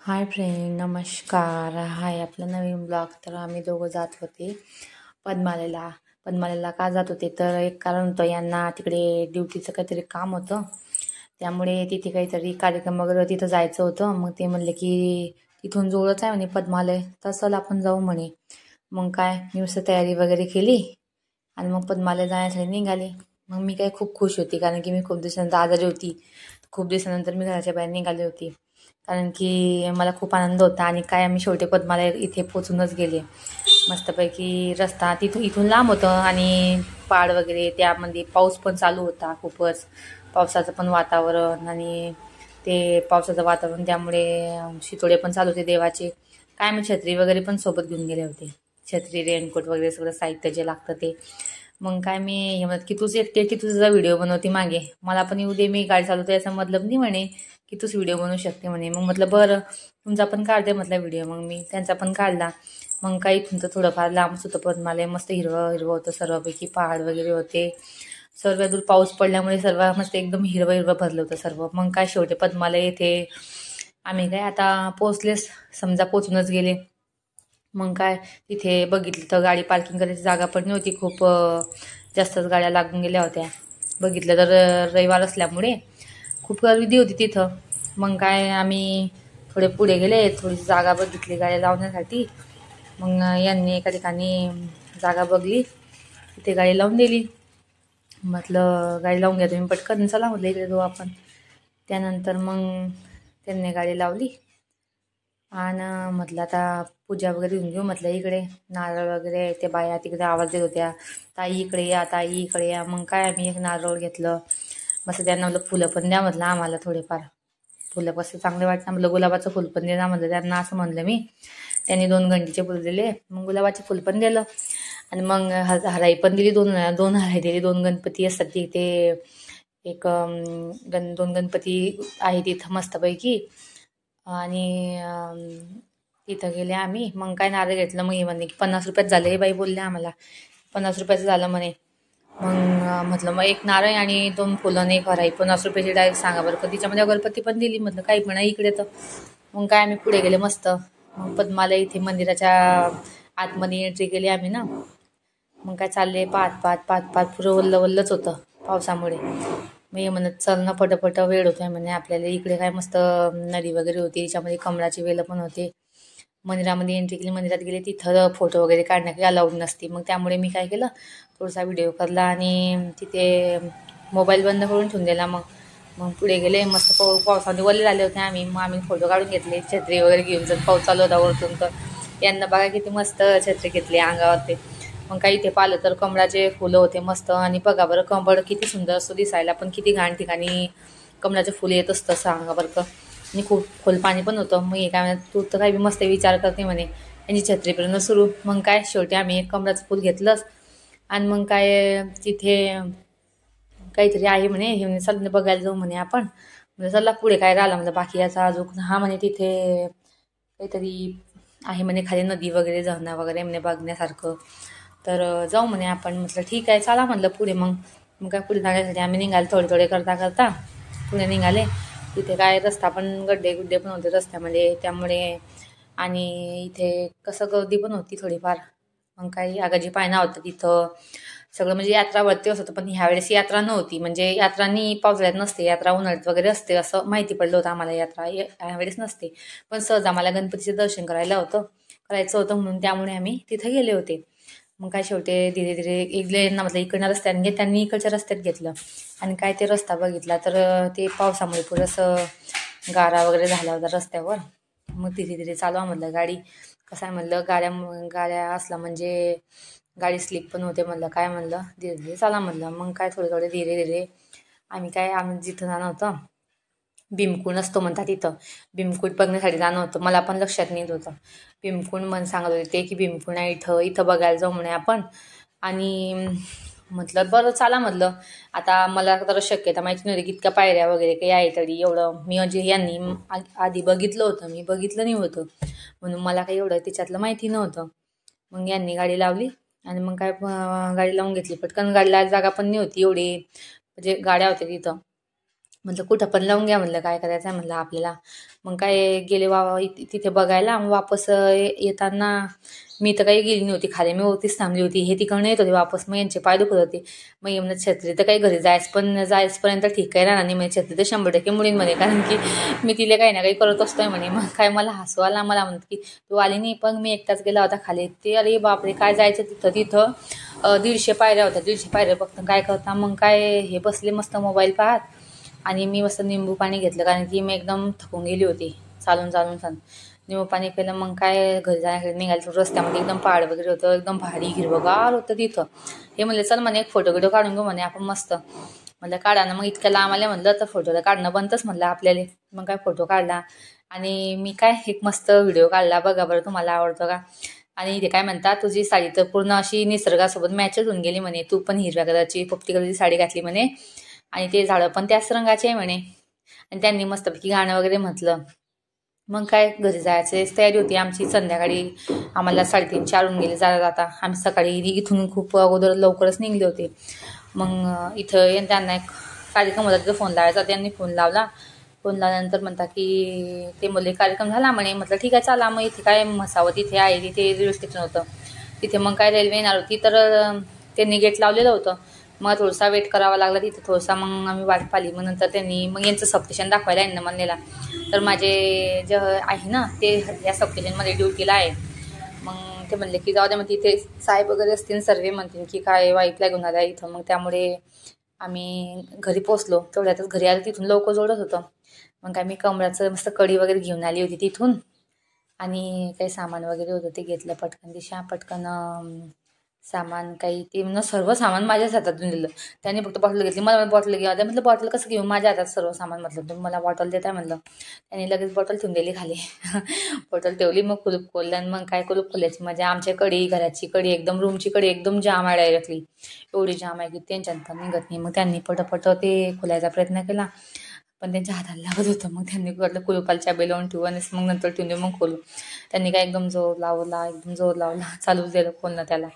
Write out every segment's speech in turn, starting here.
Hi friend, नमस्कार. हाय आपलं नवीन blog. तर आम्ही दोघं जात होते पद्मालेला. पद्मालेला का जात होते तर एक कारण होतं, यांना तिकडे ड्युटीचं काहीतरी काम होतं, त्यामुळे तिथे काहीतरी कार्यक्रम वगैरे तिथं जायचं होतं. मग ते म्हणले की तिथून जवळच आहे म्हणे पद्मालय, तर चल आपण जाऊ म्हणे. मग काय नुसतं तयारी वगैरे केली आणि मग पद्मालय जाण्यासाठी निघाले. मग मी काय खूप खुश होती, कारण की मी खूप दिवसानंतर आजारी होती. खूप दिवसानंतर मी घराच्या बाहेर निघाली होती, कारण की मला खूप आनंद होता. आणि काय आम्ही शेवटी पद्मालय इथे पोचूनच गेले. मस्तपैकी रस्ता इथून लांब होतं आणि पहाड वगैरे, त्यामध्ये पाऊस पण चालू होता खूपच. पावसाचं पण वातावरण आणि ते पावसाचं वातावरण, त्यामुळे शितोडे पण चालू होते देवाचे. काय मी छत्री वगैरे पण सोबत घेऊन गेले होते. छत्री, रेनकोट वगैरे सगळं साहित्य जे लागतं ते. मग काय मी हे म्हणत की तूच एकटे की तुझा व्हिडिओ बनवते मागे, मला पण येऊ दे, मी गाडी चालवते, याचा मतलब नाही म्हणे की तूच व्हिडिओ बनवू शकते म्हणे. मग म्हटलं बरं, तुमचा पण काढते म्हटलं व्हिडिओ. मग मी त्यांचा पण काढला. मग काही इथून तर थोडंफार लांबच होतं पद्मालय. मस्त हिरवं हिरवं होतं सर्वपैकी, पहाड वगैरे होते. सर्व दूर पाऊस पडल्यामुळे सर्व मस्त एकदम हिरवं हिरवं भरलं होतं सर्व. मग काय शेवटी पद्मालय येथे आम्ही काय आता पोचलेच, समजा पोचूनच गेले. मग काय तिथे बघितलं तर गाडी पार्किंग करायची जागा पण नव्हती, खूप जास्तच गाड्या लागून गेल्या होत्या. बघितलं तर रविवार असल्यामुळे खूप गर्दी होती तिथं. मग काय आम्ही थोडे पुढे गेले, थोडीशी जागा बघितली गाड्या लावण्यासाठी. मग यांनी एका ठिकाणी जागा बघली, तिथे गाडी लावून दिली. म्हटलं गाडी लावून घ्या तुम्ही पटकन, चला म्हटलं इकडे जाऊ आपण. त्यानंतर मग त्यांनी गाडी लावली आणि म्हटलं आता पूजा वगैरे घेऊन घेऊ. म्हटलं इकडे नारळ वगैरे, ते बाया तिकडे आवाज देत होत्या, ताई इकडे या, ताई इकडे या. मग काय आम्ही एक नारळ घेतलं. मस्त त्यांना म्हटलं फुलं पण द्या म्हटलं आम्हाला थोडेफार. फुलं कसं चांगले वाटतं म्हटलं, गुलाबाचं फुल पण दे ना म्हटलं त्यांना, असं म्हणलं मी. त्यांनी 2 घंटीचे फुल दिले, मग गुलाबाचे फुल पण दिलं. आणि मग हराई पण दिली, दोन दोन हराई दिली. 2 गणपती असतात तिथे, एक 2 गणपती आहे तिथं मस्तपैकी. आणि तिथं गेले आम्ही. मग काय नारळ घेतलं. मग हे म्हणे की 50 रुपयात झालं. हे बाई बोलले आम्हाला 50 रुपयाचं झालं म्हणे. मग म्हटलं मग एक नारळ आणि 2 फुलं आणि 1 हराई 50 रुपयाची डायरेक्ट सांगा बरं का. तिच्यामध्ये अगरबत्ती पण दिली. म्हटलं काही पण आहे इकडे तर. मग काय आम्ही पुढे गेले मस्त. मग पद्मालय इथे मंदिराच्या आतमध्ये एंट्री केली आम्ही ना. मग काय चालले पाहत पुरं वल्ल वल्लच होतं पावसामुळे. मी म्हणत चल ना पटपट, वेळ होतोय म्हणे आपल्याला. इकडे काय मस्त नदी वगैरे होती, त्याच्यामध्ये कमळाची वेलं पण होते. मंदिरामध्ये एंट्री केली, मंदिरात गेले, तिथं फोटो वगैरे काढण्यात काही अलाउड नसते. मग त्यामुळे मी काय केलं, थोडासा व्हिडिओ करला आणि तिथे मोबाईल बंद करून ठेवून दिला. मग पुढे गेले. मस्त पावसामध्ये वल्ले झाले होते आम्ही. मग आम्ही फोटो काढून घेतले छत्री वगैरे घेऊन. जर पाऊस चालू होता वरतून तर. यांना बघा किती मस्त छत्री घेतली अंगावरती. मग काही इथे पाहिलं तर कमळाचे फुलं होते मस्त. आणि बघा बरं कमळ किती सुंदर असतो दिसायला, पण किती घाण ठिकाणी कमळाचे फुलं येत असतं सांगा बरं का. आणि खूप खोल पाणी पण होतं. मग हे काय म्हणत, तू तर काही मस्त विचार करते म्हणे, यांची छत्रीपर्यंत सुरू. मग काय शेवटी आम्ही एक कमळाचं फुल घेतलंच. आणि मग काय तिथे काहीतरी आहे म्हणे, हे म्हणे चल बघायला जाऊ म्हणे आपण. म्हणजे चला पुढे काय राहिला म्हणजे बाकी याचा अजून. हा म्हणे तिथे काहीतरी आहे म्हणे, खाली नदी वगैरे, झरणा वगैरे म्हणे बघण्यासारखं, तर जाऊ म्हणे आपण. म्हटलं ठीक आहे चला म्हटलं पुढे. मग काय पुढे जाण्यासाठी आम्ही निघाले, थोडे करता करता पुढे निघाले. तिथे काय रस्ता पण गुड्डे पण होते रस्त्यामध्ये, त्यामुळे. आणि इथे कसं गर्दी पण होती थोडीफार. मग काही आगाजी पायना होतं तिथं सगळं, म्हणजे यात्रा वरती होतं. पण ह्यावेळेस यात्रा नव्हती, म्हणजे यात्रानी पावसाळ्यात नसते, यात्रा उन्हाळ्यात वगैरे असते असं माहिती पडलं होतं आम्हाला. यात्रा ह्यावेळेस नसते, पण सहज आम्हाला गणपतीचे दर्शन करायचं होतं म्हणून त्यामुळे आम्ही तिथे गेले होते. मग काय शेवटी धीरे धीरे इकडे म्हटलं इकडनं रस्त्याने त्यांनी इकडच्या रस्त्यात घेतलं. आणि काय ते रस्ता बघितला तर ते पावसामुळे पुरंसं गारा वगैरे झाला होता रस्त्यावर. मग धीरे धीरे चालवा म्हटलं गाडी. कसं आहे म्हटलं, गाड्या असला म्हणजे गाडी स्लिप पण होते म्हटलं. काय म्हणलं धीरे धीरे चला म्हटलं. मग काय थोडे धीरे धीरे आम्ही जिथं जाणं होतं, भीमकुंड असतो म्हणतात तिथं, भीमकुंड बघण्यासाठी जाणं होतं. मला पण लक्षात नाही होतं. भीमकुंड मन सांगत होते ते की भीमकुंड आहे इथं बघायला जाऊ म्हणे आपण. आणि म्हटलं बरं चला म्हटलं. आता मला तर शक्यता माहिती नव्हती की इतक्या पायऱ्या वगैरे काही आहे तरी एवढं. मी म्हणजे यांनी आधी बघितलं होतं, मी बघितलं नाही होतं, म्हणून मला काही एवढं त्याच्यातलं माहिती नव्हतं. मग यांनी गाडी लावली आणि मग काय गाडी लावून घेतली पटकन. गाडीला जागा पण नाही होती एवढी, म्हणजे गाड्या होत्या तिथं. म्हटलं कुठं पण लावून घ्या, म्हटलं काय करायचं आहे म्हटलं आपल्याला. मग काय गेले तिथे बघायला. मग वापस येताना मी तर काही गेली नव्हती खाली, मी होतीच थांबली होती. हे तिकडनं येत होते वापस, मग यांचे पाय दुखत होते. मग ये म्हणत छत्री तर काही घरी जायचपर्यंत ठीक आहे राहणार नाही म्हणे, छत्री तर 100% मुलीन म्हणे, कारण की मी तिला काही ना काही करत असतोय म्हणे. मग काय मला हसू आला. मला म्हणत की तू आली नाही, पण मी एकटाच गेला होता खाली. ते अरे बापरे काय जायचं तिथं 150 पायऱ्या होत्या. 150 पायऱ्या बघता काय करता. मग काय हे बसले मस्त मोबाईल पाहत, आणि मी मस्त निंबू पाणी घेतलं, कारण की मी एकदम थकून गेली होती चालून निंबू पाणी पिलं. मग काय घरी जाण्याकडे निघालं. रस्त्यामध्ये एकदम पहाड वगैरे होतं, एकदम भारी हिरवंगार होतं तिथं. हे म्हणले चल म्हणे एक फोटो काढून घेऊ म्हणे आपण मस्त. म्हणलं काढा ना. मग इतक्या लांब आल्या म्हणलं तर फोटो काढणं बनतच म्हणलं आपल्याला. मग काय फोटो काढला, आणि मी काय एक मस्त व्हिडिओ काढला. बघा बरं तुम्हाला आवडतो का. आणि इथे काय म्हणतात, तुझी साडी तर पूर्ण अशी निसर्गासोबत मॅचच होऊन गेली म्हणे, तू पण हिरव्या कलरची पोपटी कलरची साडी घातली म्हणे, आणि ते झाडं पण त्याच रंगाचे आहे म्हणे. आणि त्यांनी मस्तपैकी गाणं वगैरे म्हटलं. मग काय घरी जायची तयारी होती आमची. संध्याकाळी आम्हाला 3:30-4 होऊन गेले जाता. आम्ही सकाळी इथून खूप अगोदर लवकरच निघले होते. मग इथं त्यांना एक कार्यक्रम होता, तिथं फोन लावायचा. त्यांनी फोन लावल्यानंतर म्हणता की ते मुले कार्यक्रम झाला म्हणे. म्हटलं ठीक आहे चला. मग इथे काय मसावत इथे आहे, तिथे रेल्वे स्टेशन होतं. तिथे मग काय रेल्वे येणार होती, तर त्यांनी गेट लावलेलं होतं. मग थोडासा वेट करावा लागला तिथे थोडासा. मग आम्ही वाट पाहिली. मग नंतर त्यांनी मग यांचं सबस्टेशन दाखवायला आहे ना म्हणलेला. तर माझे जे आहे ना ते या सबस्टेशनमध्ये ड्युटीला आहे. मग ते म्हणले की जाऊ द्या, मग तिथे साहेब वगैरे असतील, सर्वे म्हणतील की काय वाईफला घेऊन आल्या इथं. मग त्यामुळे आम्ही घरी पोचलो. तेवढ्यातच घरी आलं, तिथून लवकर जोडत होतं. मग काय मी कमळाचं मस्त कढी वगैरे घेऊन आली होती तिथून, आणि काही सामान वगैरे होतं ते घेतलं पटकन सामान काही ते म्हणून सर्व सामान माझ्याच हातातून दिलं. त्यांनी फक्त बॉटल घेतली, मला बॉटल घ्या. म्हटलं बॉटल कसं घेऊ, माझ्या हातात सर्व सामान. म्हटलं तुम्ही मला बॉटल देताय म्हटलं. त्यांनी लगेच बॉटल ठेवून दिली खाली. बॉटल ठेवली, मग कुलूप खोललं. आणि मग काय कुलूप खोलायची म्हणजे आमच्या घराची कडी एकदम, रूमची कडी एकदम जाम आहे डायरेक्टली. एवढी जाम आहे की त्यांच्यात पण निघत नाही. मग त्यांनी पटपट ते खोलायचा प्रयत्न केला, पण त्यांच्या हाताला लागत होतं. मग त्यांनी म्हटलं कुलूपाला चाबी लावून ठेवू, आणि मग नंतर ठेवून देऊ, मग खोलू. त्यांनी काय एकदम जोर लावला चालूच दिलं खोलणं त्याला.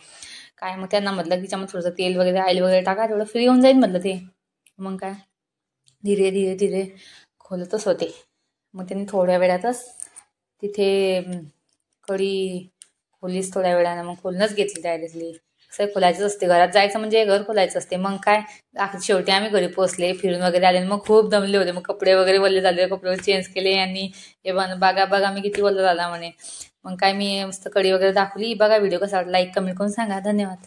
काय मग त्यांना म्हटलं की त्याच्यामध्ये थोडंसं तेल वगैरे ऑइल वगैरे टाका, तेवढं फ्री होऊन जाईल म्हटलं ते. मग काय धीरे खोलतच होते. मग त्यांनी थोड्या वेळातच तिथे कडी खोलीच थोड्या वेळानं. मग खोलूनच घेतली डायरेक्टली. असं खोलायचंच असते, घरात जायचं म्हणजे घर खोलायचं असते. मग काय शेवटी आम्ही घरी पोहोचले, फिरून वगैरे आले. मग खूप दमले होते. मग कपडे वगैरे वल्ले झाले, कपडे चेंज केले. आणि हे बघा मी किती वल्ल झाला म्हणे. मग काय मी मस्त कडी वगैरे दाखवली. बघा व्हिडिओ कसा वाटला, लाईक कमेंट करून सांगा. धन्यवाद.